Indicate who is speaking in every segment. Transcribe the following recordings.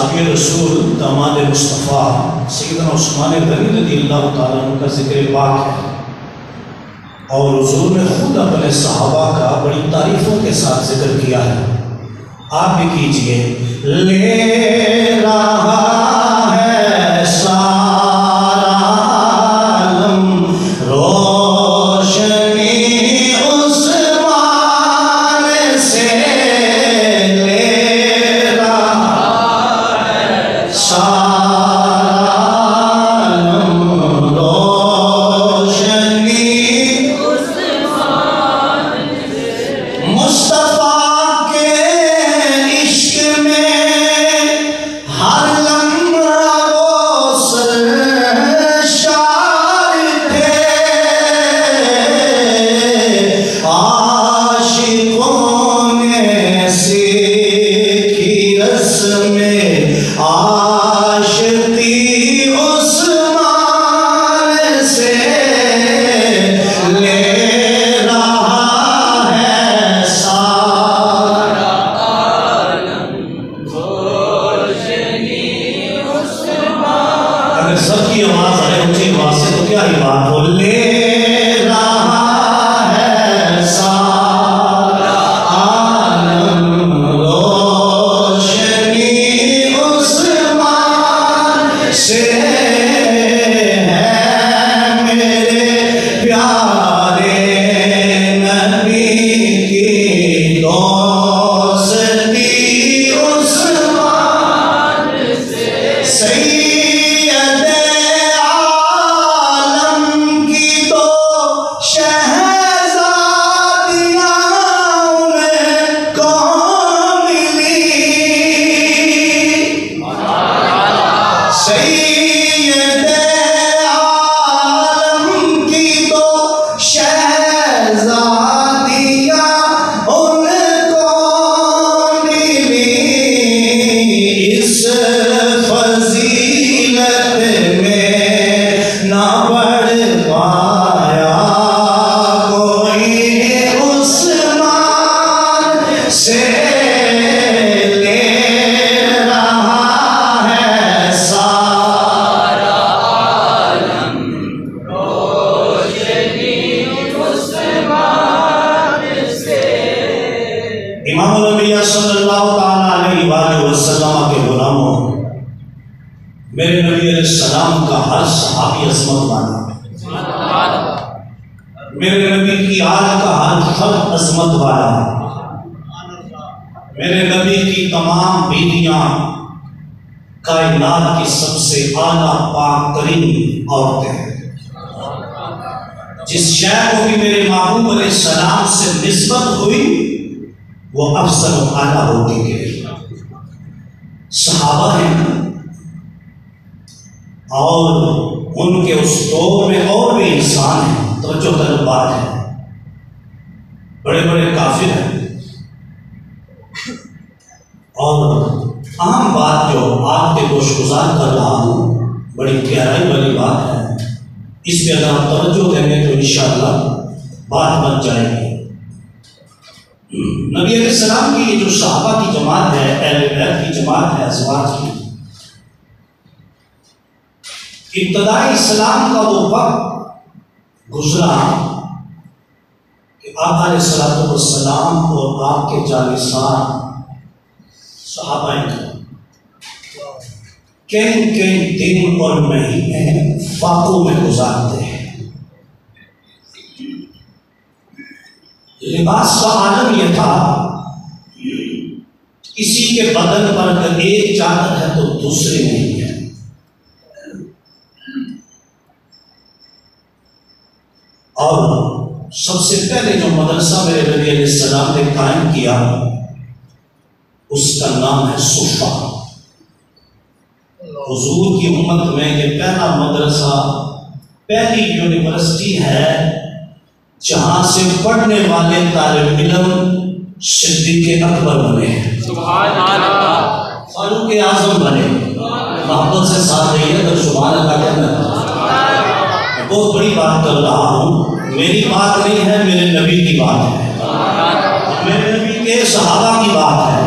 Speaker 1: صحابی رسول داماد مصطفیٰ سیدنا عثمان غنی رضی اللہ تعالیٰ عنہ کا ذکر پاک ہے، اور حضور نے خود اپنے صحابہ کا بڑی تعریفوں کے ساتھ ذکر کیا ہے۔ آپ بھی کیجئے۔ لے رہا ہے سارا عالم روشنی عثمان سے، لے رہا ہے سارا عالم روشنی مصطفیٰ سب کی آواز ہے اونچی آواز سے تو کیا ہی بات ہو۔ لے رہا ہے سارا عالم روشنی عثمان سے، ہے میرے پیارے نبی کی دوستی عثمان سے، سید امام الانبیاء صلی اللہ تعالیٰ علیہ وآلہ وسلم کے غلاموں، میرے نبی علیہ السلام کا ہر صحابی عظمت والا، میرے نبی کی آل کا ہر فرد عظمت والا، میرے نبی کی تمام بیویاں کائنات کی سب سے اعلیٰ پاک ترین عورتیں ہیں۔ جس شے کو بھی میرے محبوب علیہ السلام سے نسبت ہوئی وہ افضل و اعلیٰ ہوتی گئی۔ صحابہ ہیں اور ان کے اس دور میں اور بھی انسان ہیں، توجہ طلب بات ہے، بڑے بڑے کافر ہیں، اور اہم بات جو آپ کے گوش گزار کر رہا ہوں بڑی گہرائی والی بات ہے، اس پہ اگر آپ توجہ دیں گے تو انشاءاللہ بات بن جائے گی۔ نبی علیہ السلام کی یہ جو صحابہ کی جماعت ہے، اہل بیت کی جماعت ہے، ازواج کی، ابتدائی اسلام کا وہ وقت گزرا کہ آقا علیہ الصلوۃ والسلام اور آپ کے جانثار صحابہ کئی دن اور مہینے فاقوں میں گزارتے ہیں۔ لباس کا عالم یہ تھا، کسی کے بدن پر اگر ایک چادر ہے تو دوسری نہیں ہے۔ اور سب سے پہلے جو مدرسہ میرے نبی علیہ السلام نے قائم کیا اس کا نام ہے صفہ۔ حضور کی امت میں یہ پہلا مدرسہ، پہلی یونیورسٹی ہے جہاں سے پڑھنے والے طالب علم صدیق اکبر بنے، سبحان اللہ، فاروق اعظم بنے۔ محبت سے ساتھ رہی ہے تو سبحان اللہ کہنا ہے۔ بہت بڑی بات کر رہا ہوں، میری بات نہیں ہے، میرے نبی کی بات ہے، میرے نبی کے صحابہ کی بات ہے۔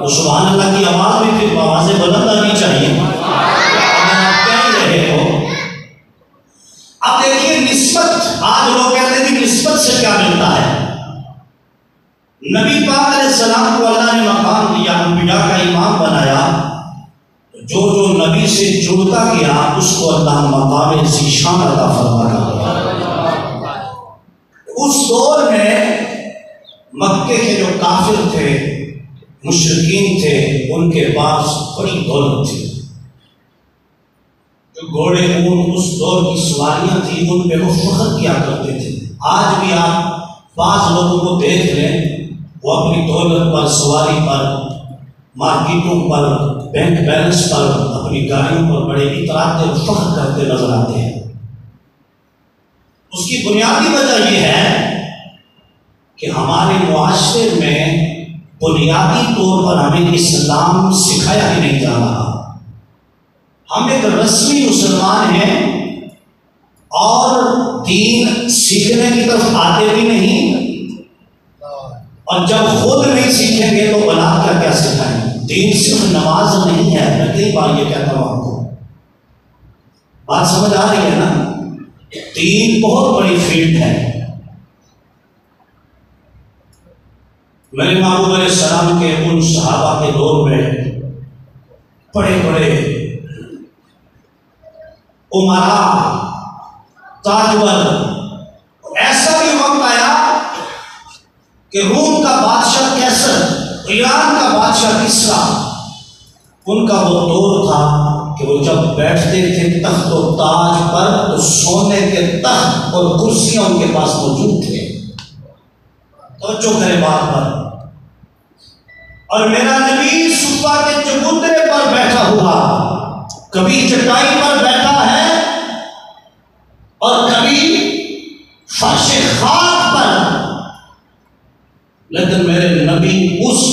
Speaker 1: تو سبحان اللہ کی آواز بھی پھر آوازیں بلند آنی چاہیے اگر آپ کہہ رہے ہو۔ اب دیکھیے نسبت، آج لوگ کہتے ہیں کہ نسبت سے کیا ملتا ہے؟ نبی پاک علیہ السلام کو اللہ نے مقام دیا، انبیاء کا امام بنایا، جو جو نبی سے جڑتا گیا اس کو اللہ مقام ذیشان عطا فرمایا۔ اس دور میں مکے کے جو کافر تھے، مشرکین تھے، ان کے پاس بڑی دولت تھی، جو گھوڑے اونٹ اس دور کی سواریاں تھیں ان پہ وہ فخر کیا کرتے تھے۔ آج بھی آپ بعض لوگوں کو دیکھ لیں، وہ اپنی دولت پر، سواری پر، مارکیٹوں پر، بینک بیلنس پر، اپنی گاڑیوں پر بڑے اتراتے اور فخر کرتے نظر آتے ہیں۔ اس کی بنیادی وجہ یہ ہے کہ ہمارے معاشرے میں بنیادی طور پر ہمیں اسلام سکھایا ہی نہیں جا رہا۔ ہم ایک رسمی مسلمان ہیں اور دین سیکھنے کی طرف آتے بھی نہیں، اور جب خود نہیں سیکھیں گے تو بنا کیا سکھائیں؟ دین صرف نماز نہیں ہے، میں کئی بار یہ کہتا ہوں آپ کو، بات سمجھ آ رہی ہے نا؟ دین بہت بڑی فیلڈ ہے۔ میرے محبوب علیہ السلام کے ان صحابہ کے دور میں بڑے بڑے عمراء، تاجور، ایسا بھی وقت آیا کہ روم کا بادشاہ کیسر، ایران کا بادشاہ کسرا، ان کا وہ دور تھا کہ وہ جب بیٹھتے تھے تخت و تاج پر تو سونے کے تخت اور کرسیاں ان کے پاس موجود تھے۔ توجہ کرے بات پر۔ اور میرا نبی صفہ کے چبوترے پر بیٹھا ہوا، کبھی چٹائی پر بیٹھا ہے اور کبھی فرش خاک پر، لیکن میرے نبی اس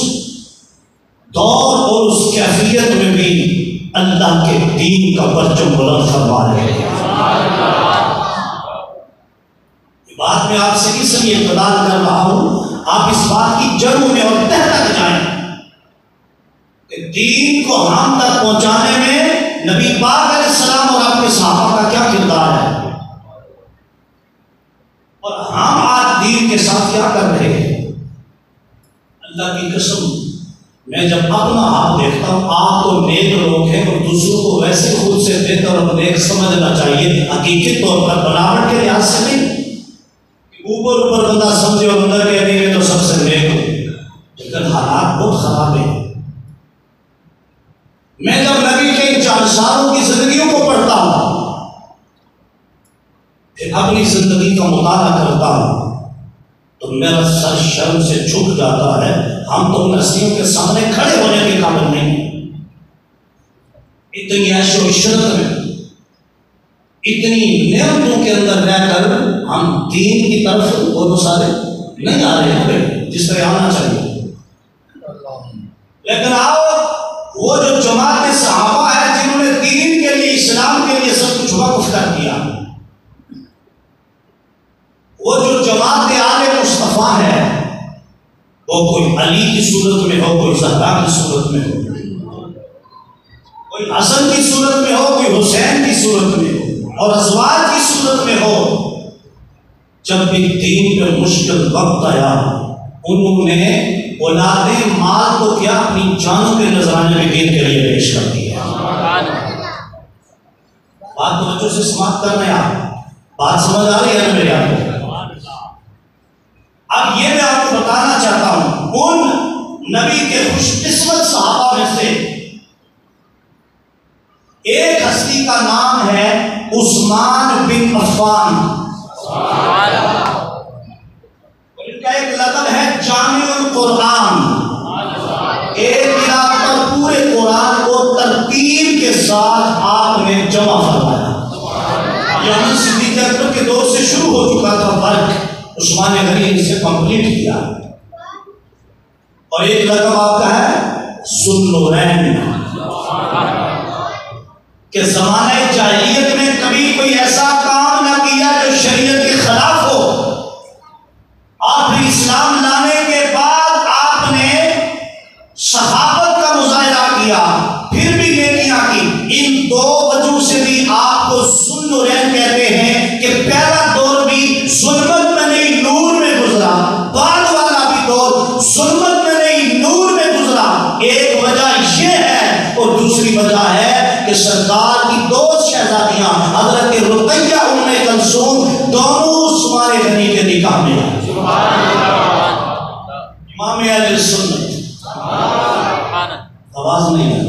Speaker 1: دور اور اس کیفیت میں بھی اللہ کے دین کا پرچم بلند فرما رہے ہیں۔ یہ بات میں آپ سے اس لیے اقتدار کر رہا ہوں، آپ اس بات کی جڑوں میں اور تہ تک جائیں کہ دین کو ہم تک پہنچانے میں نبی پاک علیہ السلام اور آپ کے صحابہ کا کیا کردار ہے، اور ہم آج دین کے ساتھ کیا کر رہے ہیں۔ اللہ کی قسم، میں جب اپنا آپ دیکھتا ہوں، آپ تو نیک لوگ ہیں اور دوسروں کو ویسے خود سے بہتر اور نیک سمجھنا چاہیے، حقیقی طور پر بناوٹ کے لحاظ سے نہیں، اوپر اوپر بندہ سمجھے اور اندر کے نہیں تو سب سے نیک ہو، لیکن حالات بہت خراب ہیں۔ میں جب نبی کے ان 4 سالوں کی زندگیوں کو پڑھتا ہوں، پھر اپنی زندگی کا مطالعہ کرتا ہوں، تو میرا سر شرم سے جھک جاتا ہے۔ ہم تو ہستیوں کے سامنے کھڑے ہونے کے قابل نہیں، اتنی عیش و عشرت میں، اتنی نعمتوں کے اندر رہ کر ہم دین کی طرف وہ سارے نہیں آ رہے ہیں جس طرح آنا چاہیے۔ لیکن آؤ، وہ جو جماعت صحابہ ہے جنہوں نے دین کے لیے، اسلام کے لیے سب کچھ وقف کر دیا، وہ جو جماعت آل مصطفیٰ ہے، وہ کوئی علی کی صورت میں ہو، کوئی زہرا کی صورت میں ہو، کوئی حسن کی صورت میں ہو، کوئی حسین کی صورت میں ہو، اور ازواج کی صورت میں ہو، جب بھی دین پہ مشکل وقت آیا، انہوں نے اولاد مال کو کیا اپنی جانوں کے نذرانے میں دین کے لیے پیش کر دیا۔ بات توجہ سے سماعت کر رہے ہیں آپ؟ بات سمجھ آ رہی ہے نا میرے آپ کو؟ اب یہ میں آپ کو بتانا چاہتا ہوں، ان نبی کے خوش قسمت صحابہ میں سے ایک ہستی کا نام ہے عثمان بن عفان، ان کا ایک لقب ہے جامع القرآن۔ ایک رات پر پورے قرآن کو ترتیب کے ساتھ آپ نے جمع فرمایا۔ یعنی صدیق اکبر کے دور سے شروع ہو چکا تھا فرق، عثمان غنی نے اسے کمپلیٹ کیا۔ اور ایک لقب آپ کا ہے ذوالنورین، کہ زمانہ جاہلیت میں کبھی کوئی ایسا کام نہ کیا جو شریعت کے خلاف ہو، اور پھر اسلام لانے کے بعد آپ نے صحابت بھی نیکیاں کی. ان دو وجہ سے بھی آپ کو ذوالنورین کہتے ہیں کہ پہلا دور بھی ظلمت میں نہیں نور میں گزرا, بعد والا بھی دور ظلمت میں نہیں نور میں گزرا. ایک وجہ یہ ہے اور دوسری وجہ ہے کہ سرکار کی دو شہزادیاں حضرت رقیہ ام کلثوم دونوں عثمان غنی کے نکاح میں آئے. امام اہل سنت آواز نہیں ہے.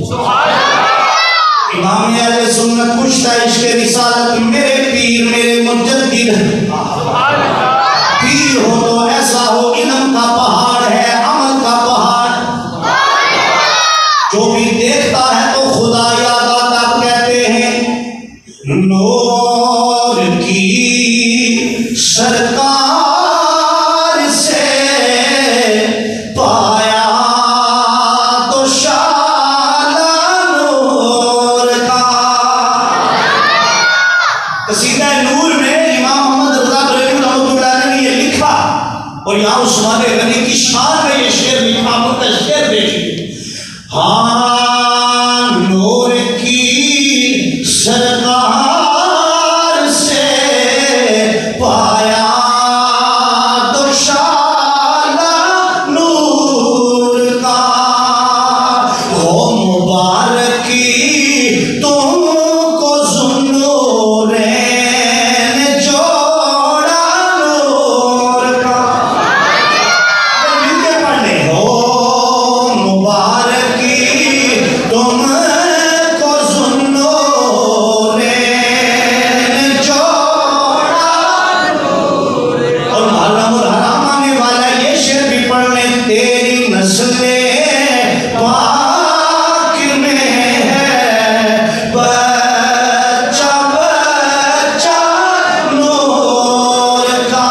Speaker 1: امام اہل سنت پوچھتا ہے عشق رسالت میرے پیر میرے مجدد پیر ہو تو ایسا ہو علم کا پہاڑ ہے عمل کا پہاڑ, جو بھی دیکھتا ہے تو خدا یاد آتا. کہتے ہیں نور کی سرکار سے پایا تو شالا نور کا. قصیدہ نور میں امام محمد رضا بریلوی رحمۃ اللہ علیہ نے یہ لکھا اور یہاں عثمان غنی کی شان میں یہ شعر لکھا. شعر دیکھیے. ہاں نور کی سرکار سے پایا تو شالا نور کا, او مبارکی تم کو ذوالنورین جوڑا نور کا. مل کے پڑھنے. او مبارکی تم کو ذوالنورین جوڑا. اور محرم الحرام آنے والا یہ شعر بھی پڑھنے. تیری نسل پاک میں ہے بچہ بچہ نور کا,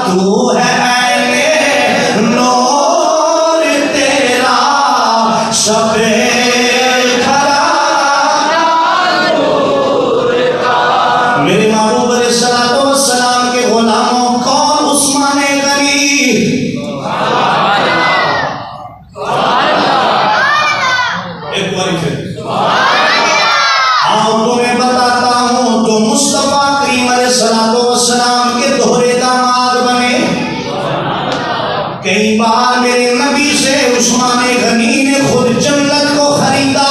Speaker 1: تو ہے عین نور تیرا شب گھرانہ نور کا. میرے محبوب علیہ الصلوۃ والسلام کے غلاموں کون عثمان غنی؟ ایک بار پھر آؤ تمہیں بتاتا ہوں جو مصطفیٰ کریم علیہ الصلوۃ والسلام کے دوہرے داماد بنے. کئی بار میرے نبی سے عثمان غنی نے خود جنت کو خریدا.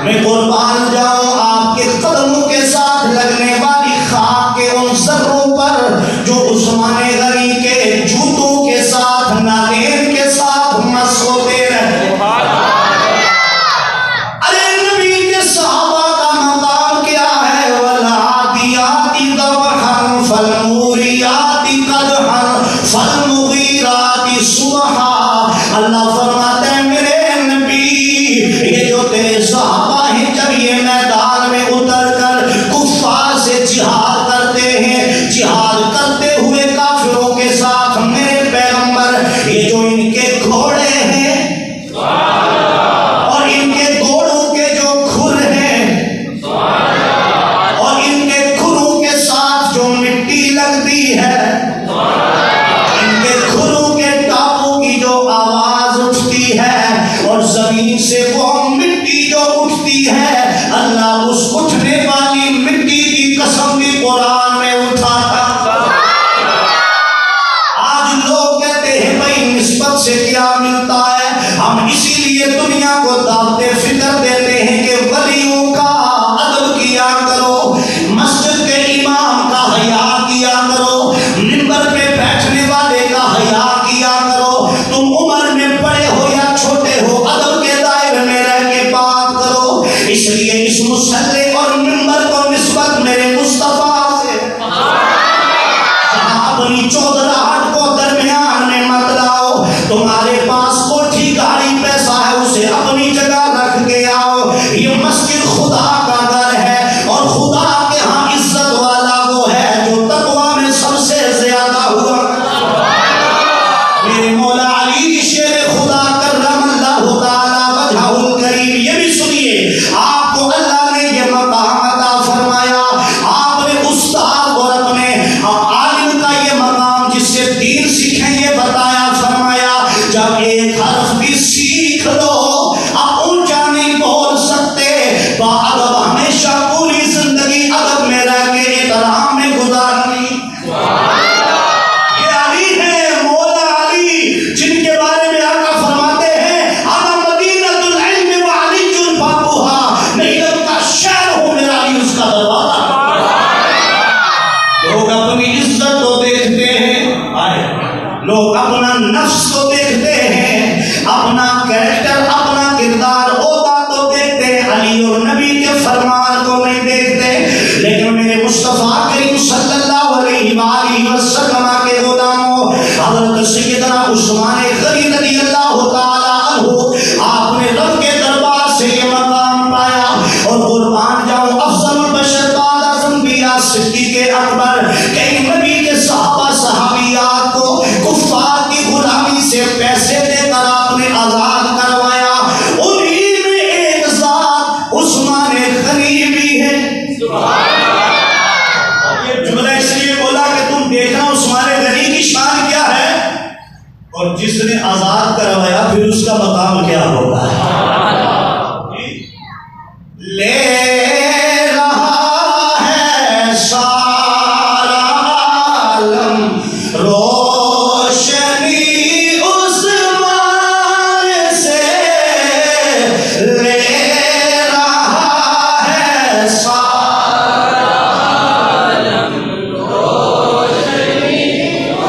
Speaker 1: میں قربان جاؤں آپ کے قدموں کے ساتھ لگنے والی خاک کے ان ذروں پر جو عثمان غنی کے جوتوں کے ساتھ نالین کے ساتھ مس ہوتے رہتے. ارے نبی کے صحابہ کا مقام کیا ہے؟ والعادیات ضبحا فالموریات قدحا فالمغیرات صبحا. اللہ فرماتا ہے میرے نبی یہ جو تیرے صحابہ ہیں جب یہ میدان میں اتر کر کفار سے جہاد کرتے ہیں, جہاد کرتے ہوئے کافروں کے ساتھ میرے پیغمبر یہ جو ان کے گھوڑے ہیں اور ان کے گھوڑوں کے جو کھر ہیں اور ان کے کھروں کے ساتھ جو مٹی لگتی ہے, ان کے کھروں کے ٹاپوں کی جو آواز اٹھتی ہے اور زمین سے وہ مٹی جو اٹھتی ہے, اللہ اس اٹھنے والی مٹی کی قسم بھی قرآن میں اٹھاتا. آج لوگ کہتے ہیں بھائی نسبت سے کیا ملتا ہے؟ ہم اسی لیے دنیا کو دعوت فکر دیتے ہیں کہ ولیوں کا ادب کیا کرو, مسجد کے امام کا حیا کیا کرو, منبر پہ بیٹھنے والے کا حیا کیا کرو. تم عمر میں بڑے ہو یا چھوٹے ہو ادب کے دائرے میں رہ کے بات کرو. اس لیے اس مصلی اور منبر کو نسبت میرے مصطفیٰ سے اپنی چودراہٹ کو درمیان میں مت لاؤ. تمہارے پاس کوٹھی گاڑی پیسہ ہے اسے اپنی جگہ رکھ کے آؤ. کردار عہدہ تو دیکھتے ہیں، علی اور نبی کے فرمان کو نہیں دیکھتے، لیکن میرے مصطفیٰ کریم صلی اللہ علیہ وآلہ وسلم کے غلاموں حضرت سیدنا عثمان غنی رضی اللہ تعالی عنہ، آپ نے رب کے دربار سے یہ مقام پایا، اور قربان جاؤں افضل البشر بعد از انبیاء صدیق اکبر، کئی نبی کے صحابہ صحابیات کو کفار کی غلامی سے پیسے دے کر آپ نے آزاد کروایا، انہی میں ایک ذات عثمان غنی بھی ہے۔ یہ جملہ اس لیے بولا کہ تم دیکھنا عثمان غنی کی شان کیا ہے، اور جس نے آزاد کروایا پھر اس کا مقام کیا ہوگا۔ لے رہا ہے سارا عالم روشنی عثمان سے، لے رہا ہے سارا عالم روشنی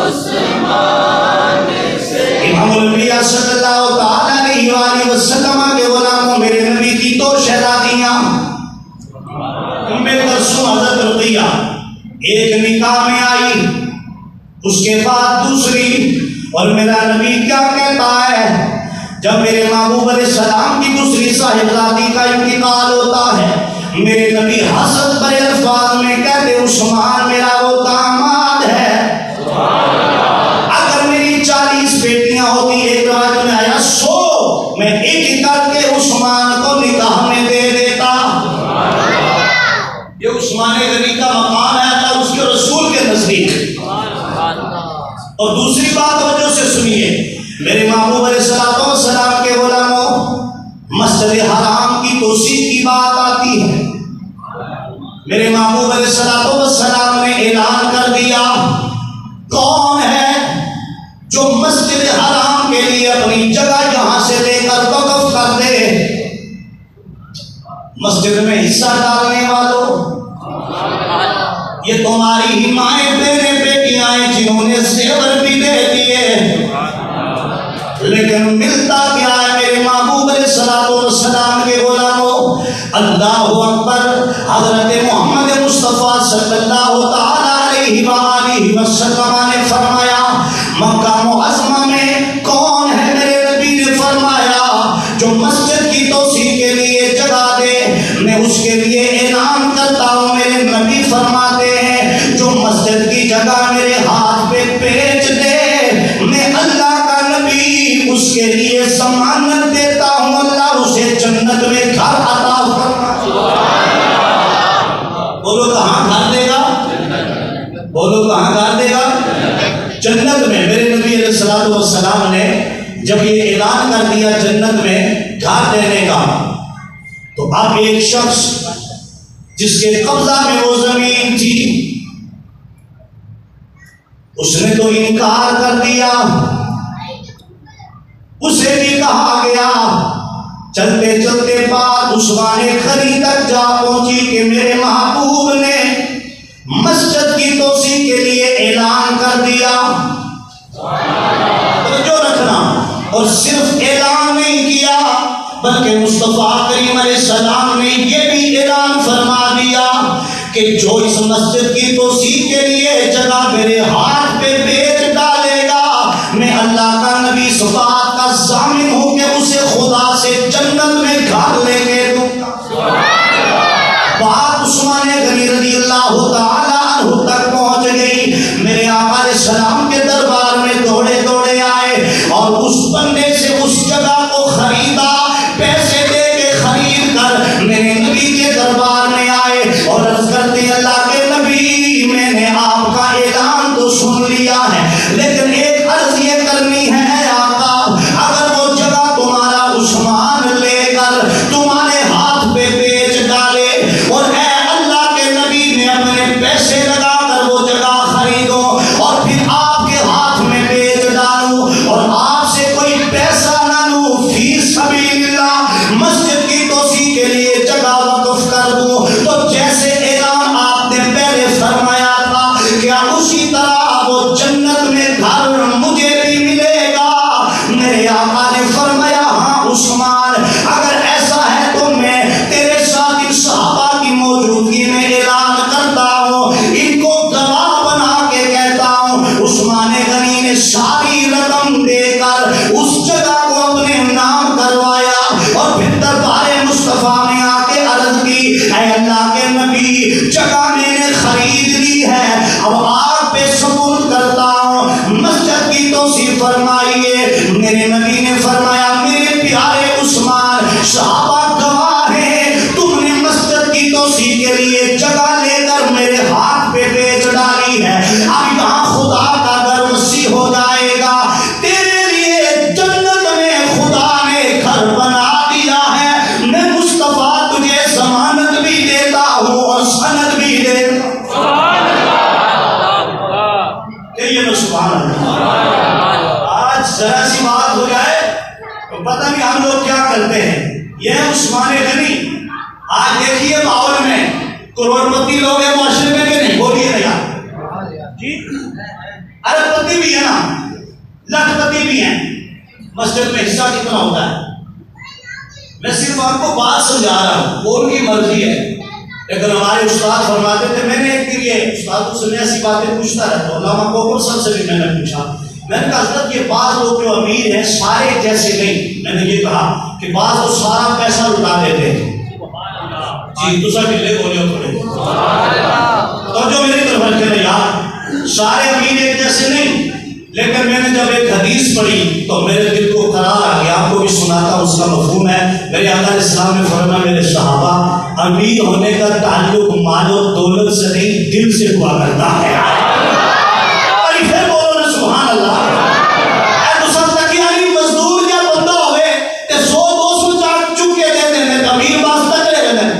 Speaker 1: عثمان سے۔ امام الانبیاء صلی اللہ تعالی علیہ وآلہ وسلم کے غلاموں، میرے نبی کی دو شہزادیاں ام کلثوم حضرت رقیہ ایک نکاح میں آئی، اس کے بعد دوسری، اور میرا نبی کیا کہتا ہے جب میرے محبوب علیہ السلام کی دوسری صاحبزادی کا انتقال ہوتا ہے، میرے نبی حسرت بھرے الفاظ میں کہتے عثمان میرا وہ داماد ہے، اگر میری 40 بیٹیاں ہوتی، ایک روایت میں آیا 100، میں ایک کر کے عثمان کو نکاح میں دے دیتا۔ یہ عثمان غنی کا مقام ہے اللہ اس کے رسول کے نزدیک۔ اور دوسری بات توجہ سے سنیے، میرے محبوب علیہ السلام کے غلاموں، مسجد حرام کی توسیع کی بات آتی ہے، میرے محبوب علیہ السلام نے اعلان کر دیا کون ہے جو مسجد حرام کے لیے اپنی جگہ یہاں سے لے کر وقف کر دے، مسجد میں حصہ ڈالنے والوں، یہ تمہاری ہی مائیں بہنیں بیٹیاں ہیں جنہوں نے زیور بھی دے دیے، لیکن ملتا کیا ہے میرے محبوب علیہ السلام کے غلاموں؟ اللہ اکبر، حضرت محمد مصطفیٰ صلی اللہ تعالی علیہ وآلہ وسلم نے فرمایا مکہ معظمہ میں کون ہے؟ میرے نبی نے فرمایا جو مسجد کی توسیع کے لیے جگہ دے، میں اس کے لیے اعلان کرتا ہوں، میرے نبی فرماتے ہیں جو مسجد کی جگہ میرے ہاتھ پہ بیچ دے، میں اللہ کا نبی اس کے لیے ضمانت دیتا ہوں، اللہ اسے جنت میں گھر عطا فرمائے۔ بولو کہاں گھر دے گا؟ بولو کہاں گھر دے گا؟ جنت میں۔ میرے نبی علیہ السلام نے جب یہ اعلان کر دیا جنت میں گھر دینے کا، تو اب ایک شخص جس کے قبضہ میں وہ زمین تھی، اس نے تو انکار کر دیا، اسے بھی کہا گیا، چلتے چلتے بات عثمان غنی تک جا پہنچی کہ میرے محبوب نے مسجد کی توسیع کے لیے اعلان کر دیا، توجہ رکھنا، اور صرف اعلان نہیں کیا بلکہ مصطفیٰ کریم علیہ السلام نے یہ بھی اعلان فرما دیا کہ جو اس مسجد کی توسیع کے لیے جگہ میرے ہاتھ پہ بیچ ڈالے گا، میں اللہ کا نبی اس بات کا ضامن ہوں کہ اسے خدا سے جنت میں گھر لے کے دوں گا۔ بات عثمان غنی رضی اللہ تعالی عنہ تک پہنچ گئی، میرے آقا علیہ السلام کے دربار میں دوڑے دوڑے آئے اور اس بندے سے اس جگہ کو خریدا، پیسے دے کے خرید کر میرے نبی کے دربار میں آئے اور عرض کرتے اللہ کے نبی میں نے آپ کا اعلان تو سن لیا ہے، لیکن ایک عرض یہ کرنی ہے آقا، اگر وہ جگہ تمہارا عثمان لے کر تمہارے ہاتھ پہ بیچ ڈالے اور اے اللہ کے نبی میں اپنے پیسے لگا کر وہ جگہ خریدو اور پھر آپ کے ہاتھ میں بیچ ڈالوں اور آپ سے کوئی پیسہ نہ لوں، فی سبیل اللہ مسجد کی توسیع کے لیے جگہ وقف کر دوں، تو جیسے اعلان آپ نے پہلے فرمایا تھا کیا اسی طرح وہ جنت اور پھر دربار مصطفیٰ میں آ کے عرض کی اے اللہ کے نبی جگہ میں نے خرید لی ہے اب آپ پہ سپرد کرتا ہوں مسجد کی توسیع فرمائیے میرے نبی نے فرمایا میرے پیارے عثمان صحابہ گواہ ہیں تم نے مسجد کی توسیع کے لیے جگہ لے کر میرے ہاتھ پہ بیچ ڈالی ہے اب یہاں خدا کا گھر وسیع ہو جائے گا تیرے لیے جنت میں خدا نے گھر بنا دیا ہے میں مصطفیٰ تجھے ضمانت بھی دیتا ہوں اور سند بھی دیتا ہوں کہیے نا سبحان اللہ آج ذرا سی بات ہو جائے تو پتہ نہیں ہم لوگ کیا کرتے ہیں یہ عثمان غنی آج دیکھیے ماحول میں کروڑ پتی لوگ ہیں معاشرے میں کہ نہیں بولیے نا یار جی ارب پتی بھی ہے نا لاکھ پتی بھی ہیں مسجد میں حصہ کتنا ہوتا ہے میں صرف آپ کو بات سمجھا رہا ہوں وہ ان کی مرضی ہے لیکن ہمارے استاد فرماتے تھے میں نے ایک دن یہ استاد سے میں ایسی باتیں پوچھتا رہتا ہوں علامہ کوکر صاحب سے بھی میں نے پوچھا میں نے کہا حضرت یہ بعض لوگ جو امیر ہیں سارے جیسے نہیں میں نے یہ کہا کہ بعض وہ سارا پیسہ لٹا دیتے ہیں جی دوسرا ڈلے بولے ہو تھوڑے تو جو میری طرف رکھے نا یار سارے امیر ایک جیسے نہیں لیکن میں نے جب ایک حدیث پڑھی تو میرے دل کو قرار آ گیا آپ کو بھی سناتا ہوں اس کا مفہوم ہے میرے آقا علیہ السلام نے فرمایا میرے صحابہ امیر ہونے کا تعلق مال و دولت سے نہیں دل سے ہوا کرتا ہے اور پھر بولو نا سبحان اللہ اے تو سب تکیانی مزدور یا بندہ ہوئے کہ 100-200 چاک چکے دیتے ہیں امیر باز تک لے رہے ہیں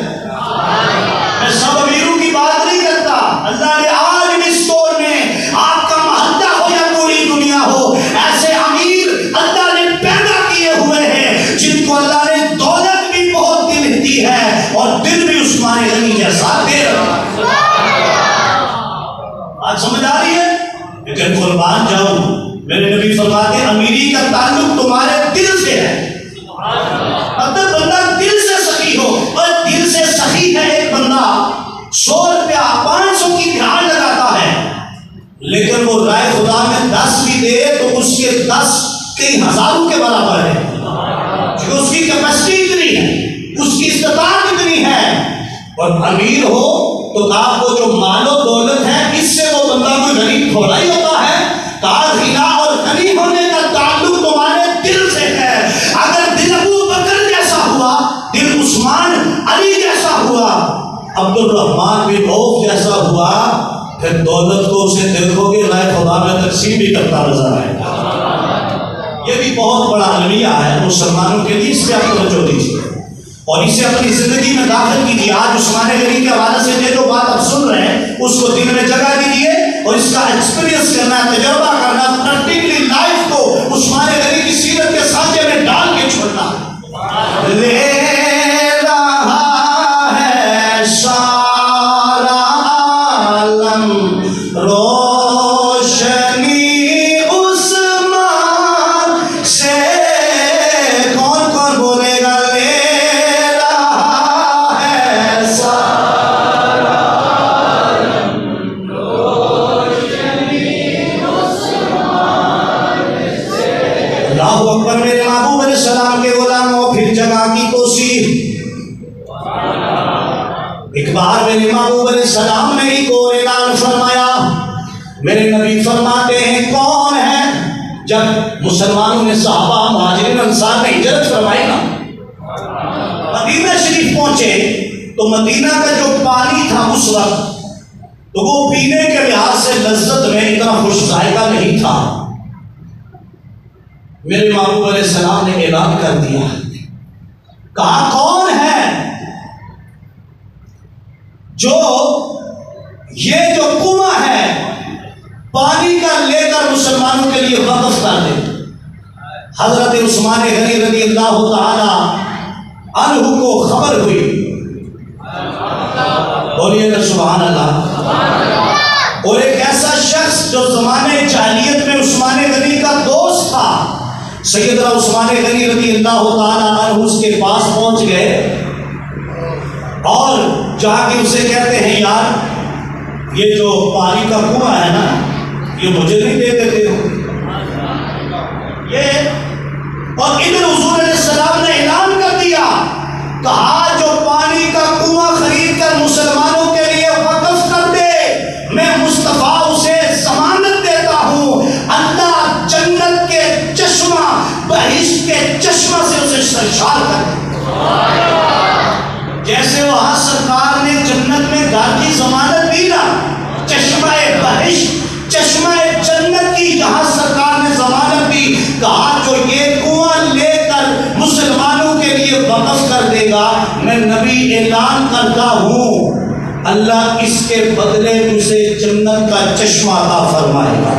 Speaker 1: میں سب امیروں کی بات نہیں کرتا اللہ نے آج اس دور میں آپ کا محلہ ہو یا پوری دنیا ہو ایسے امیر اللہ نے پیدا کیے ہوئے ہیں جن کو اللہ نے دولت بھی بہت دل دی ہے اور دل بھی عثمان غنی جیسا دے رہا آج سمجھ آ رہی ہے لیکن قربان جاؤ میرے نبی فرماتے ہیں امیری کا تعلق تمہارے دل سے ہے اگر بندہ دل سے سخی ہو اور دل سے سخی ہے ایک بندہ 100 روپیہ 500 کی دھیان لگاتا ہے لیکن وہ رائے خدا میں 10 بھی دے تو اس کے 10 کئی ہزاروں کے برابر ہے کیونکہ اس کی کیپیسٹی اتنی ہے اس کی استطاعت اتنی ہے اور امیر ہو تو آپ کو جو مال و دولت ہے اس سے وہ بندہ کوئی غریب تھوڑا ہی ہوتا ہے کہا غنا اور غنی ہونے کا تعلق تمہارے دل سے ہے اگر دل ابو بکر جیسا ہوا دل عثمان علی جیسا ہوا عبد الرحمن بن عوف جیسا ہوا پھر دولت کو اسے دیکھو گے رائے خدا میں تقسیم بھی کرتا نظر آئے گا یہ بھی بہت بڑا المیہ ہے مسلمانوں کے لیے اس پہ آپ توجہ دیجیے اور اسے اپنی زندگی میں داخل کیجیے آج عثمان غنی کے حوالے سے یہ جو بات آپ سن رہے ہیں اس کو دل میں جگہ دیجیے اور اس کا ایکسپیرینس کرنا تجربہ کرنا پریکٹیکلی لائف کو عثمان غنی کی سیرت کے سانچے میں ڈال کے چھوڑنا لے رہا ہے سارا عالم روشنی عثمان سے کون کون بولے گا لے رہا ہے سارا عالم روشنی عثمان سے اللہ اکبر میرے محبوب علیہ السلام کے غلاموں پھر جگہ کی توسیع ایک بار میرے محبوب علیہ السلام نے ایک اور اعلان فرمایا میرے نبی فرماتے ہیں کون ہے جب مسلمانوں نے صحابہ مہاجرین انصار نے ہجرت فرمائی نا مدینہ شریف پہنچے تو مدینہ کا جو پانی تھا اس وقت تو وہ پینے کے لحاظ سے لذت میں اتنا خوش ذائقہ نہیں تھا میرے محبوب علیہ السلام نے اعلان کر دیا کہا کون ہے جو یہ جو کنواں ہے پانی کا لے کر مسلمانوں کے لیے وقف کر دے حضرت عثمان غنی رضی اللہ تعالی عنہ کو خبر ہوئی بولیے نا سبحان اللہ اور ایک ایسا شخص جو زمانے جاہلیت میں عثمان غنی کا دوست تھا سیدنا عثمان غنی رضی اللہ تعالی عنہ اس کے پاس پہنچ گئے اور جہاں کہ اسے کہتے ہیں یار یہ جو پانی کا کنواں ہے نا یہ مجھے نہیں دے دیتے ہو یہ اور ادھر حضور علیہ السلام نے اعلان کر دیا گھر کی ضمانت دی نا، چشمہ بہشت، چشمہ جنت کی جہاں سرکار نے ضمانت دی، کہا جو یہ کنواں لے کر مسلمانوں کے لیے وقف کر دے گا، میں نبی اعلان کرتا ہوں اللہ اس کے بدلے اسے جنت کا چشمہ عطا فرمائے گا۔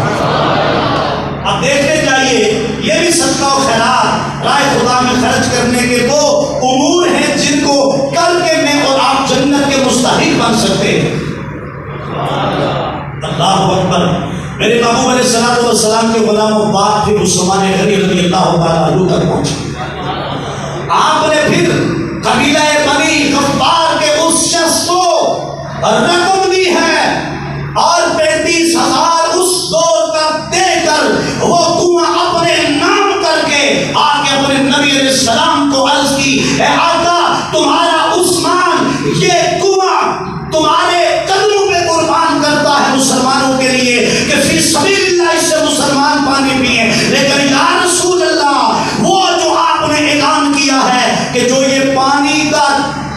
Speaker 1: اب دیکھتے جائیے، یہ بھی صدقہ و خیرات راہ خدا میں خرچ کرنے کے وہ امور ہیں جن کو کر کے میں اور آپ جنت کے مستحق بن سکتے ہیں۔ اللہ اکبر۔ میرے محبوب علیہ الصلوۃ والسلام کے غلاموں، بات پھر عثمان غنی رضی اللہ تعالیٰ عنہ تک پہنچی۔ آپ نے پھر قبیلہ بنی غفار کے اس شخص کو رقم دی ہے اور 35,000 اس دور کا دے کر وہ کنواں اپنے نام کر کے آگے اپنے نبی علیہ السلام کو عرض کی، اے آقا تمہارا عثمان یہ کنواں تمہارے قدموں پہ قربان کرتا ہے مسلمانوں کے لیے کہ فی سبیل اللہ اس سے مسلمان پانی پیئیں، لیکن یا رسول اللہ وہ جو آپ نے اعلان کیا ہے کہ جو یہ پانی کا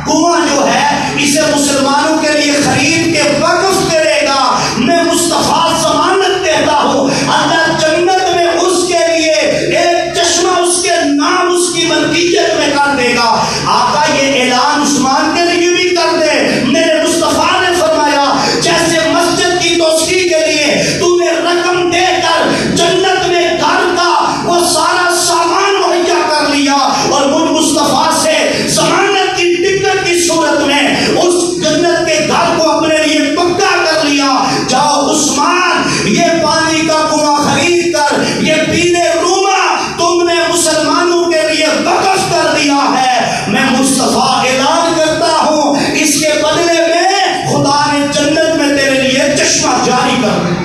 Speaker 1: کنواں جو ہے اسے مسلمانوں کے لیے خرید کے وقف کرے گا، میں مصطفیٰ ضمانت دیتا ہوں اللہ جنت میں اس کے لیے ایک چشمہ اس کے نام اس کی ملکیت میں کر دے گا۔ آقا یہ اعلان عثمان کے لیے بھی کر دے۔ میرے مصطفیٰ نے فرمایا جیسے مسجد کی توسیع کے لیے تو نے رقم دے کر جنت میں گھر کا وہ سارا سامان مہیا کر لیا اور مجھ مصطفیٰ سے ضمانت کی ٹکٹ کی صورت میں اس جنت کے گھر کو اپنے لیے پکا کر لیا، جاؤ عثمان یہ پانی کا کنواں خرید کر یہ پینے روما تم نے مسلمانوں کے لیے وقف کر دیا ہے، میں مصطفیٰ اعلان کرتا ہوں اس کے بدلے میں خدا نے جنت میں تیرے لیے چشمہ جاری کر دیا۔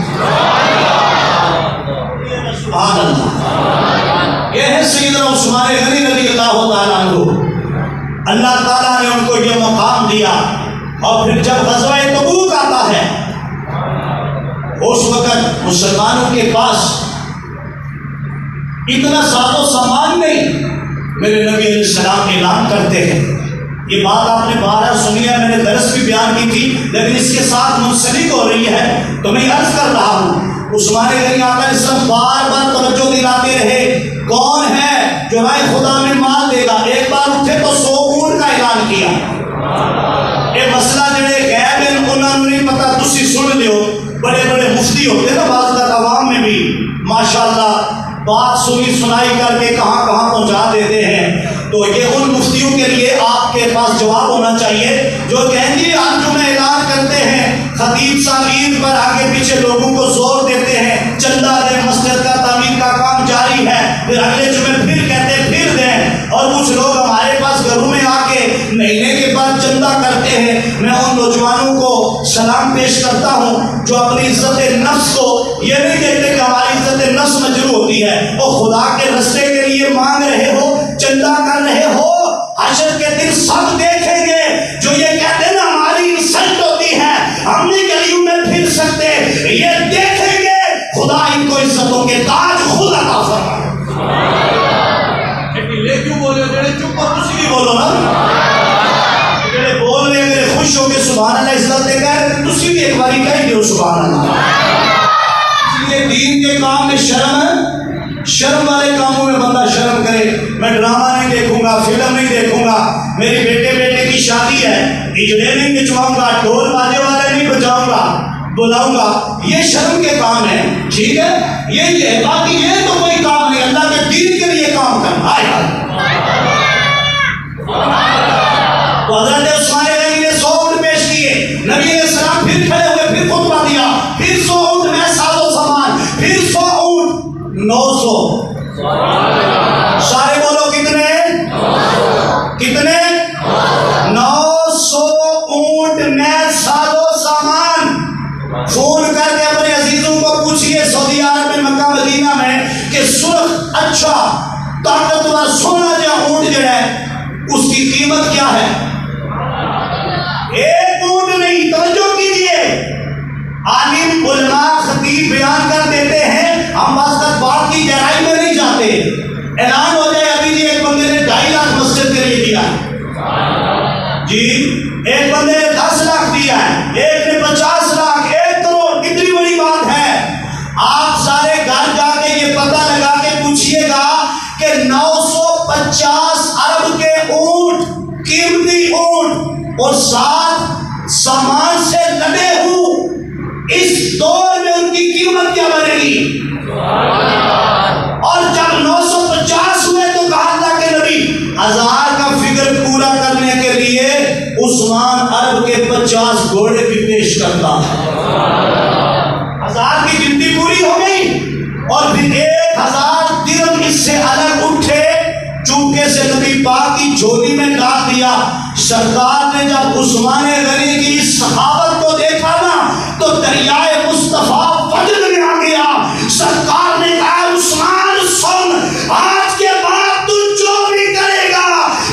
Speaker 1: سبحان اللہ۔ یہ ہے سیدنا عثمان غنی رضی اللہ تعالیٰ عنہ، اللہ تعالیٰ نے ان کو یہ مقام دیا۔ اور پھر جب غزوہ تبوک آتا ہے اس وقت مسلمانوں کے پاس اتنا ساز و سامان نہیں، میرے نبی علیہ السلام اعلان کرتے ہیں، یہ بات آپ نے بارہ سنی ہے، میں نے درس بھی بیان کی تھی لیکن اس کے ساتھ منسلک ہو رہی ہے تو میں عرض کر رہا ہوں۔ عثمان غنی آقا علیہ السلام بار بار توجہ دلاتے رہے کون ہے جو راہ خدا میں مال دے گا۔ ایک بار اٹھے تو 100 اونٹ کا اعلان کیا۔ یہ مسئلہ جڑے غیب ہیں انہوں نے نہیں پتا، تسی سن لیو، بڑے بڑے مفتی ہوتے نا بعض تک عوام میں بھی ماشاءاللہ بات سنی سنائی کر کے کہاں کہاں پہنچا دیتے ہیں، تو یہ ان مفتیوں کے لیے آپ کے پاس جواب ہونا چاہیے جو کہیں گے آج جو میں اعلان کرتے ہیں خطیب صاحب عید پر آگے پیچھے لوگوں کو زور دیتے ہیں چندہ دیں، مسجد کا تعمیر کا کام جاری ہے، پھر اگلے جمعے پھر کہتے ہیں پھر دیں، اور کچھ لوگ ہمارے پاس گھروں میں آ کے مہینے کے بعد چندہ کرتے ہیں۔ میں ان نوجوانوں کو سلام پیش کرتا ہوں جو اپنی عزت نفس کو یہ نہیں دیکھتے کہ ہماری عزت نفس مجروح ہوتی ہے، اور خدا کے رستے کے لیے مانگ رہے ہو، چندہ کر رہے ہو، حشر کے دن سب دیکھیں گے جو یہ کہتے ہیں نا ہماری انسلٹ ہوتی ہے ہم نہیں گلیوں میں پھر سکتے، یہ دیکھیں گے خدا ان کو عزتوں کے تاج خود عطا فرمائے۔ لے کیوں بولے جڑے چپ اور تسی بھی بولو نا، جڑے بول رہے ہیں خوش ہو کے سبحان اللہ عزت دے گئے، تسی بھی ایک باری کہہ دیو سبحان اللہ۔ اس لیے دین کے کام میں شرم ہے، شرم والے کاموں میں بندہ شرم کرے۔ میں ڈرامہ نہیں دیکھوں گا، فلم نہیں دیکھوں گا، میری بیٹے کی شادی ہے اجڑے نہیں بچواؤں گا، ڈھول باجے والے نہیں بجاؤں گا بلاؤں گا، یہ شرم کے کام ہے، ٹھیک ہے، یہ ہے، باقی یہ تو کوئی کام نہیں، اللہ کے دین کے لیے کام کرنا ہے۔ تو حضرت عثمان غنی نے 100 اونٹ پیش کیے، نبی علیہ السلام پھر کھڑے ہوئے، پھر خطبہ دیا، پھر 100 اونٹ میں ساز و سامان، پھر 100 اونٹ 900، سارے بولو کتنے کتنے 900 اونٹ میں ساز و سامان۔ فون کر کے اپنے عزیزوں کو پوچھئے سعودی عرب میں مکہ مدینہ میں کہ سرخ اچھا طاقتور سونا جا اونٹ جو ہے اس کی قیمت کیا ہے؟ ایک اونٹ نہیں، توجہ کیجئے، عالم علماء خطیب بیان کر دیتے ہیں، ہم بعض تک بات کی گہرائی میں نہیں جاتے، اعلان ہو جائے ابھی جی ایک بندے نے 2.5 لاکھ مسجد کے لیے دیا، جی ایک بندے نے 10 لاکھ دیا ہے، ایک نے 50 لاکھ، 1 کروڑ، کتنی بڑی بات ہے۔ آپ سارے گھر جا کے یہ پتہ لگا کے پوچھئے گا کہ 950 ارب کے اونٹ، قیمتی اونٹ اور ساتھ سامان سے لدے ہوں، اس دور میں ان کی قیمت کیا بنے گی؟ اور جب 950 ہوئے تو کہا تھا کہ نبی 1000 کا فگر پورا کرنے کے لیے عثمان عرب کے 50 گھوڑے بھی پیش کرتا ہے۔ 1000 کی گنتی پوری ہو گئی اور پھر 1000 درہم اس سے الگ اٹھے، چونکہ سے نبی پاک کی جھولی میں ڈال دیا۔ سرکار نے جب عثمان غنی کی صحابت کو دیکھا نا تو دریائے مصطفیٰ وجد میں آ گیا۔ سرکار نے کہا عثمان سن، آج کے بعد تو جو بھی کرے گا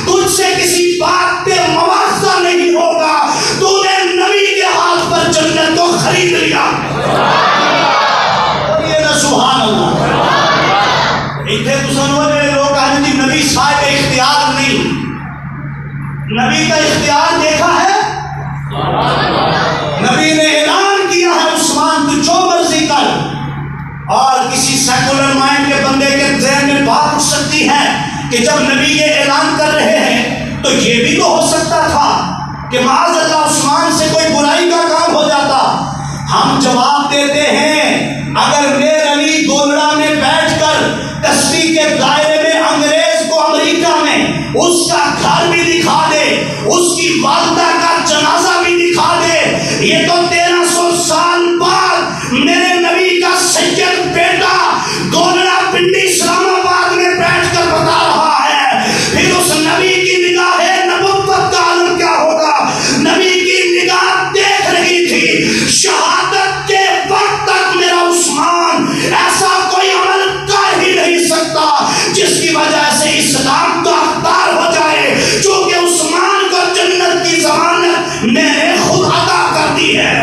Speaker 1: تجھ سے کسی بات پہ مواخذہ نہیں ہوگا، تو نے نبی کے ہاتھ پر جنت کو خرید لیا۔ یہ نا سبحان اللہ۔ اتنے مسلمان لوگ آج جی نبی صاحب اختیار نہیں، نبی کا اختیار دیکھا ہے؟ نبی نے اعلان کیا ہے عثمان تو جو مرضی کر، اور کسی سیکولر مائنڈ کے بندے کے ذہن میں بات اٹھ سکتی ہے کہ جب نبی یہ اعلان کر رہے ہیں تو یہ بھی تو ہو سکتا تھا کہ معاذ اللہ عثمان سے کوئی برائی کا کام ہو جاتا۔ ہم جواب دیتے ہیں اگر میر علی گولڑا میں بیٹھ کر کشتی کے دائرے میں انگریز کو امریکہ میں اس کا گھر بھی دکھا دے، اس کی والدہ کا جنازہ بھی دکھا دے، یہ تو 1300 سال بعد میرے نبی کا سید بیٹا گولڑا پنڈی اسلام آباد میں بیٹھ کر بتا رہا ہے، پھر اس نبی کی نگاہ نبوت کا عالم کیا ہوگا؟ نبی کی نگاہ دیکھ رہی تھی شہادت کے وقت تک میرا عثمان ایسا کوئی عمل کر ہی نہیں سکتا جس کی وجہ سے اسلام کا حقدار ہو جائے، چونکہ عثمان کو جنت کی ضمانت میں نے خود عطا کر دی ہے۔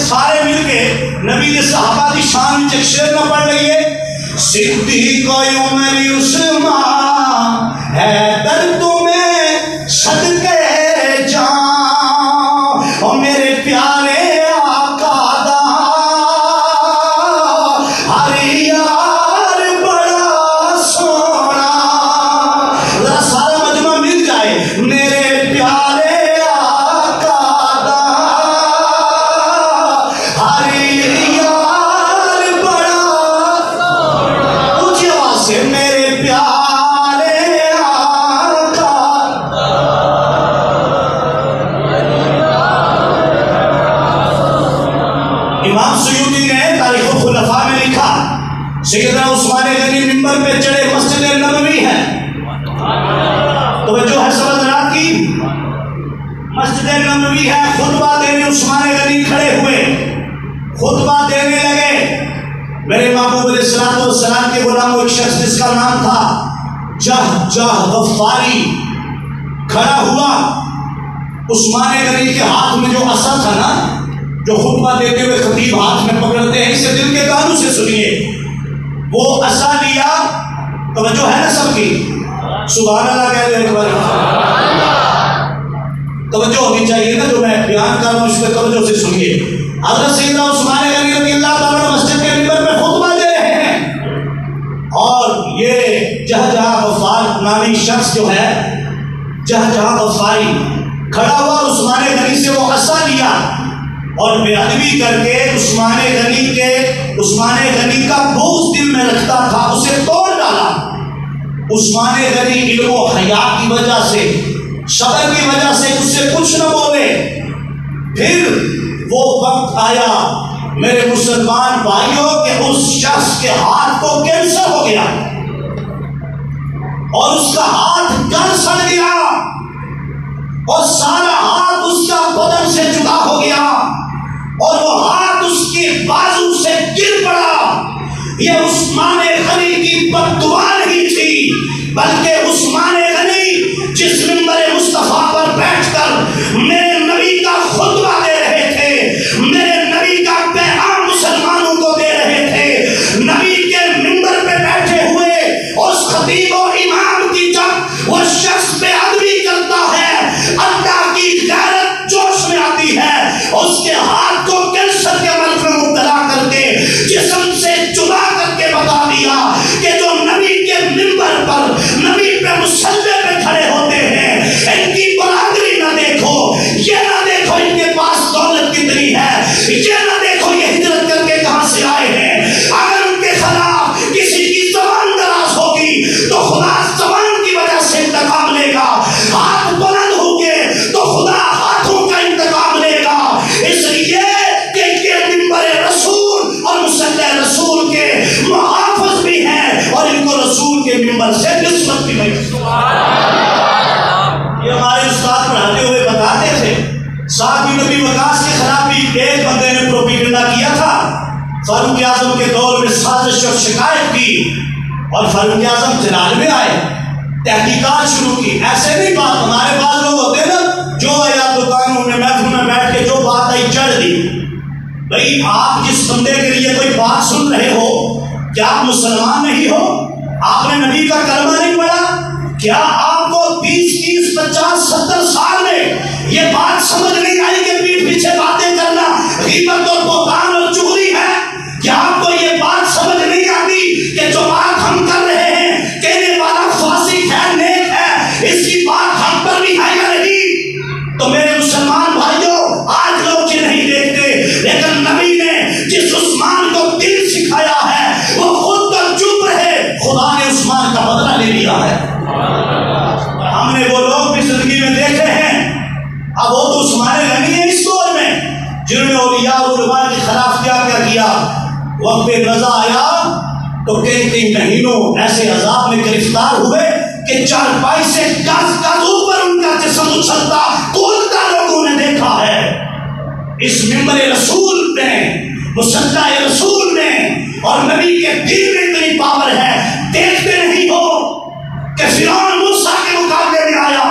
Speaker 1: سارے مل کے نبی نے صحابہ کی شان میں ایک شعر نہ پڑھ رہی ہے، صدیق عمر عثمان ہے در تمہیں صدقے جان، اور میرے پیارے آقا دا ہر یار بڑا سونا۔ ذرا سارا مجمع مل جائے، میرے پیارے آقا دا ہر یار بڑا، اونچی آواز سے میرے پیارے آقا۔ امام سیوطی نے تاریخ الخلفاء میں لکھا سیدنا عثمان غنی ممبر پہ چڑھے، مسجد نبوی ہے، توجہ ہے سب حضرات کی، مسجد نبوی ہے، خطبہ دینے عثمان غنی کھڑے ہوئے، خطبہ دینے لگے۔ میرے محبوب علیہ الصلوۃ والسلام کے غلام ایک شخص جس کا نام تھا جہ غفاری کھڑا ہوا، عثمان غنی کے ہاتھ میں جو عصا تھا نا، جو خطبہ دیتے ہوئے خطیب ہاتھ میں پکڑتے ہیں، اسے دل کے کانوں سے سنیے، وہ عصا لیا، توجہ ہے نا سب کی، سبحان اللہ کہہ دیں ایک بار، توجہ ہونی چاہیے نا جو میں بیان کر رہا ہوں، اس پہ توجہ سے سنیے۔ حضرت سیدنا عثمان غنی رضی اللہ تعالیٰ مسجد کے ممبر میں خطبہ دے رہے ہیں، اور یہ جہ غفار نامی شخص جو ہے، جہ غفاری کھڑا ہوا، عثمان غنی سے وہ عصا لیا اور بے ادبی کر کے عثمان غنی کا بغض دل میں رکھتا تھا، اسے توڑ ڈالا۔ عثمان غنی علم و حیا کی وجہ سے، صبر کی وجہ سے اس سے کچھ نہ بولے۔ پھر وہ وقت آیا میرے مسلمان بھائیوں کہ اس شخص کے ہاتھ کو کینسر ہو گیا اور اس کا ہاتھ گل سڑ گیا اور سارا ہاتھ اس کا بدن سے جدا ہو گیا اور وہ ہاتھ اس کی بازو سے گر پڑا۔ یہ عثمان غنی کی بد دعا نہیں تھی، بلکہ عثمان غنی جس ممبر مصطفیٰ پر بیٹھ کر میرے نبی کا خطبہ دے رہے تھے، میرے نبی کا پیغام مسلمانوں کو دے رہے تھے، نبی کے ممبر پہ بیٹھے ہوئے اس خطیب و امام کی جب وہ شخص بے ادبی چاہتے تھے. ساتھ ہی نبی وقاص کے خلاف بھی ایک بندے نے پروپیگنڈا کیا تھا. فاروق اعظم کے دور میں سازش اور شکایت کی اور فاروق اعظم جناب میں آئے, تحقیقات شروع کی. ایسے نہیں بات, ہمارے بعض لوگ ہوتے ہیں نا جو آیا دکانوں میں محفل میں بیٹھ کے جو بات آئی چڑھ دی. بھئی آپ جس بندے کے لیے کوئی بات سن رہے ہو, کیا آپ مسلمان نہیں ہو؟ آپ نے نبی کا کلمہ نہیں پڑھا؟ کیا آپ کو 20, 30, 50, 70 سال میں یہ بات سمجھ نہیں آئی کہ پیٹھ پیچھے باتیں کرنا غیبت اور بہتان اور چغلی ہے؟ کیا آپ کو یہ بات سمجھ نہیں آتی کہ جو بات ہم کر رہے ہیں کہنے والا فاسق ہے, نیک ہے, اس کی بات ہم پر بھی ہے یا نہیں؟ تو میرے مسلمان بھائیوں, آج لوگ یہ نہیں دیکھتے, لیکن نبی نے جس عثمان کو دل سکھایا ہے وہ خود تو چپ رہے, خدا نے عثمان کا بدلہ لے لیا ہے. ہم نے وہ لوگ بھی زندگی میں دیکھے ہیں. اب وہ تو عثمان غنی ہے اس دور میں جنہوں نے اولیاء اور علماء کے خلاف کیا. وقت رضا آیا تو کئی مہینوں ایسے عذاب میں گرفتار ہوئے کہ چارپائی سے گز اوپر ان کا جسم اچھلتا کودتا لوگوں نے دیکھا ہے. اس ممبر رسول میں, مسلح رسول میں اور نبی کے دین میں اتنی پاور ہے, دیکھتے نہیں ہو کہ فرعون موسیٰ کے مقابلے میں آیا,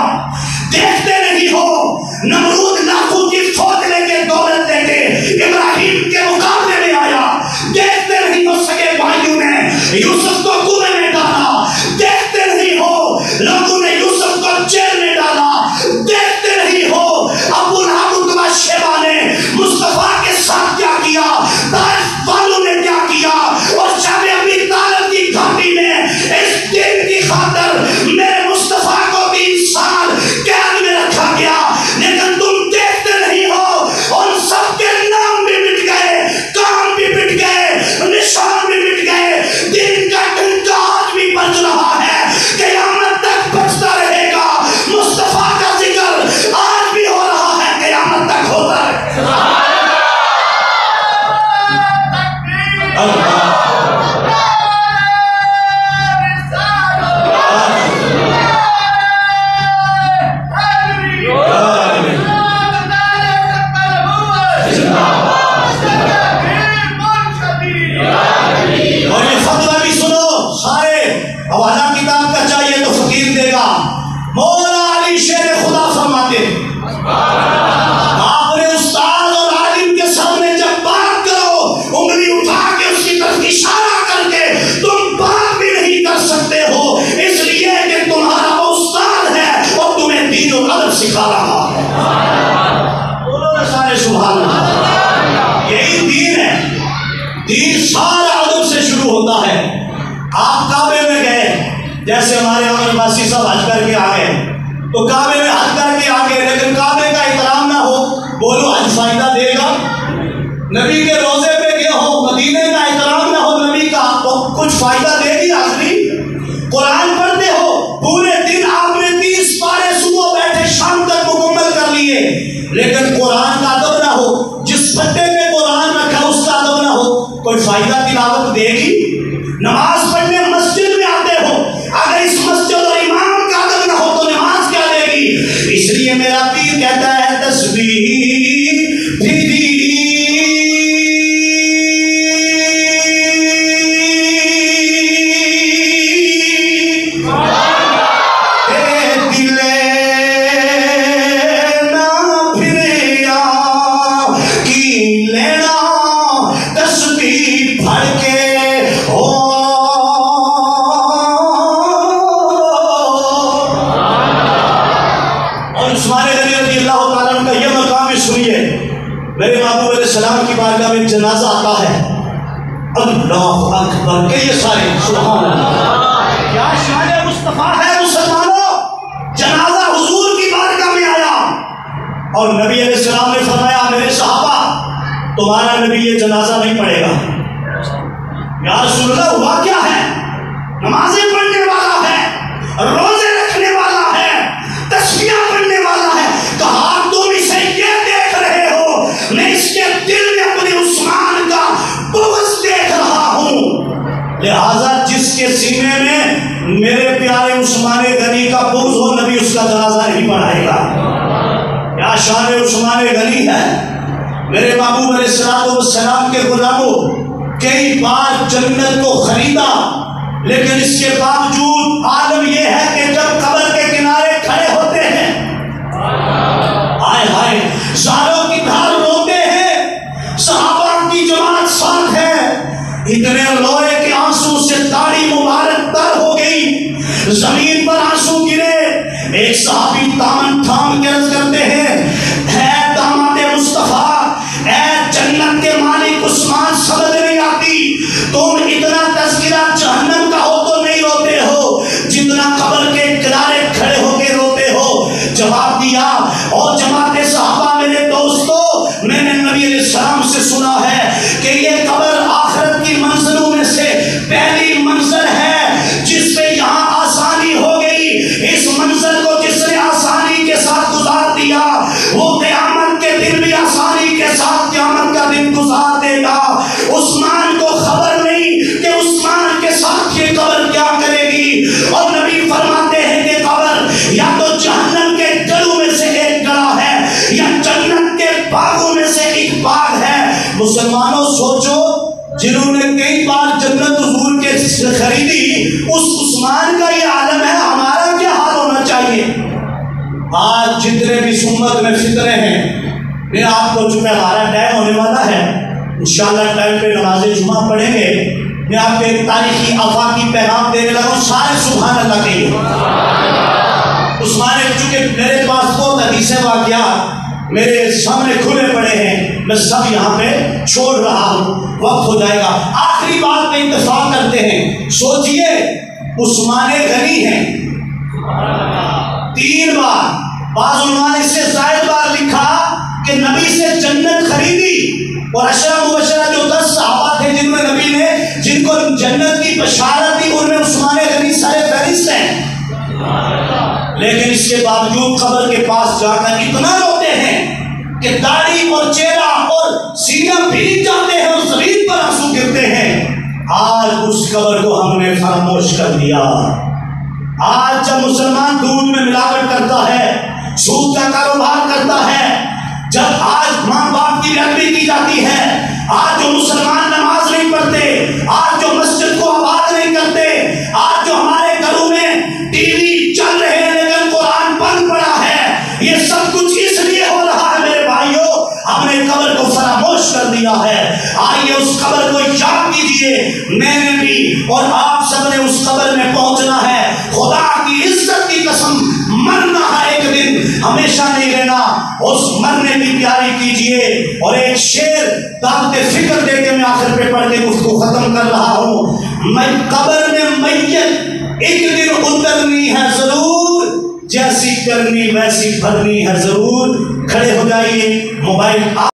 Speaker 1: دیکھتے نہیں ہو نمرود لاکھوں کی فوج لے کے دولت لے کے ابراہیم کے مقابلے میں آیا, دیکھتے نہیں ہو سگے بھائیوں نے یوسف کو کنویں میں ڈالا, دیکھتے نہیں ہو لوگوں نے یوسف کو جیل میں ڈالا, دیکھتے نہیں ہو ابو لہب اتبا شیبہ نے مصطفیٰ کے ساتھ کیا کیا, طائف والوں نے کیا کیا, اور شب ابی طالب کی گھاٹی میں اس دین کی خاطر میرے مصطفیٰ کو 20 سال قید میں رکھا گیا. لیکن تم دیکھتے نہیں ہو, ان سب کے نام بھی مٹ گئے, کام بھی مٹ گئے, نشان بھی مٹ گئے, دین کا ڈنکا آج بھی بج رہا ہے, قیامت تک بجتا رہے گا. مصطفیٰ کا ذکر آج بھی ہو رہا ہے, قیامت تک ہوتا ہے. جیسے ہمارے عمر باسی صاحب حج کر کے آگئے تو کعبے میں حج کر کے آگئے, لیکن کعبے کا احترام نہ ہو, بولو حج فائدہ دے گا؟ نبی کے روزے پہ گئے ہو, مدینے کا احترام نہ ہو نبی کا, تو کچھ فائدہ دے گی آخری؟ قرآن پڑھتے ہو, پورے دن آپ نے 30 پارے صبح بیٹھے شام تک مکمل کر لیے, لیکن قرآن کا ادب نہ ہو, جس پٹے میں قرآن رکھا اس کا ادب نہ ہو, کوئی فائدہ تلاوت دے گی؟ نماز پڑھنے مسجد میں آتے ہو, اگر اس مسجد اور امام کا ادب نہ ہو تو نماز کیا دے گی؟ اس لیے میرا پیر کہتا ہے تسبیح بھی السلام کی بارگاہ میں جنازہ آتا ہے, اللہ اکبر کہ یہ سارے سبحان اللہ, کیا شان مصطفیٰ ہے مسلمانوں. جنازہ حضور کی بارگاہ میں آیا اور نبی علیہ السلام نے فرمایا میرے صحابہ تمہارا نبی یہ جنازہ نہیں پڑھے گا. یا رسول اللہ ہوا کیا ہے؟ نمازیں پڑھنے والا ہے, روزے رکھنے والا ہے, تسبیحاں پڑھنے والا ہے. کہا تم اسے یہ دیکھ رہے ہو, میں اس کے دل میں اپنے عثمان کا بغض دیکھ رہا ہوں, لہذا جس کے سینے میں میرے پیارے عثمان غنی کا بغض ہو نبی اس کا جنازہ نہیں پڑھائے گا. یا کیا شان عثمان غنی ہے. میرے محبوب علیہ السلام کے غلاموں کئی بار جنت کو خریدا، لیکن اس کے باوجود عالم یہ ہے کہ جب قبر کے کنارے کھڑے ہوتے ہیں، ہائے ہائے زاروں کی دھار روتے ہیں، صحابہ کی جماعت ساتھ ہے، اتنے روئے کہ آنسو سے داڑھی مبارک تر ہو گئی، زمین پر آنسو گرے. ایک صحابی دامن تھام کے عرض کرتے ہیں، اے داماد مصطفیٰ، اے جنت کے مالک عثمان، سمجھ نہیں آتی تم اتنا تذکرہ جہنم کا ہو تو نہیں روتے ہو جتنا قبر کے کنارے کھڑے ہو کے روتے ہو. جواب دیا، اور جماعت صحابہ میرے دوستو، میں نے نبی علیہ السلام سے سنا ہے کہ یہ قبر آخرت کی منزلوں میں سے پہلی منزل ہے جس سے یہاں آسانی ہو گئی. اس منزل کو جس نے آسانی کے ساتھ گزار دیا وہ قیامت کے دن بھی آسانی کے ساتھ قیامت کا دن گزار دے گا. عثمان کو خبر نہیں کہ عثمان کے ساتھ یہ قبر کیا کرے گی، اور نبی فرماتے ہیں کہ قبر یا تو جہنم کے گڑوں میں سے ایک گڑا ہے یا جنت کے باغوں میں سے ایک باغ ہے. مسلمانوں سوچو، جنہوں نے کئی بار جنت حضور کے خریدی، اس عثمان کا یہ عالم ہے، ہمارا کیا حال ہونا چاہیے؟ آج جتنے بھی امت میں فتنے ہیں، میں آپ کو چونکہ ہمارا ٹائم ہونے والا ہے، انشاءاللہ ٹائم پہ نماز جمعہ پڑھیں گے، میں آپ کو ایک تاریخی آفاقی پیغام دینے لگا ہوں، سارے سبحان اللہ کہیے. عثمان، چونکہ میرے پاس بہت حدیثیں واقعات میرے سامنے کھلے پڑے ہیں، میں سب یہاں پہ چھوڑ رہا ہوں، وقت ہو جائے گا. آخری بات پہ اتفاق کرتے ہیں. سوچئے عثمان غنی ہیں 3 بار، بعض علماء نے اس سے زائد بار لکھا کہ نبی سے جنت خریدی، اور عشرہ مبشرہ جو 10 صحابہ تھے جن میں نبی نے جن کو جنت کی بشارت دی، ان میں عثمان غنی سارے فہرست ہیں. لیکن اس کے باوجود قبر کے پاس جا کر اتنا روتے ہیں کہ داڑھی اور چہرہ اور سینہ بھیگ جاتے ہیں اور زمین پر آنسو گرتے ہیں. آج اس قبر کو ہم نے خاموش کر دیا. آج جب مسلمان دودھ میں ملاوٹ کرتا ہے، سود کا کاروبار کرتا ہے، جب آج ماں باپ کی بےادبی کی جاتی ہے، آج جو مسلمان نماز نہیں پڑھتے، آج جو مسجد کو آباد نہیں کرتے، آج جو ہمارے گھروں میں ٹی وی چل رہے ہیں لیکن قرآن بند پڑا ہے، یہ سب کچھ اس لیے ہو رہا ہے میرے بھائیوں، ہم نے قبر کو فراموش کر دیا ہے. آئیے اس قبر کو یاد کیجئے. میں نے بھی اور آپ سب نے اس قبر میں پہنچنا ہے. خدا کی عزت کی قسم، مرنا ہے ایک دن، ہمیشہ نہیں رہنا. اس مرنے کی تیاری کیجئے. اور ایک شعر دعوت فکر دے کے میں آخر پہ پڑھ کے گفتگو ختم کر رہا ہوں. میں قبر میں میت ایک دن اترنی ہے ضرور، جیسی کرنی ویسی بھرنی ہے ضرور. کھڑے ہو جائیے. موبائل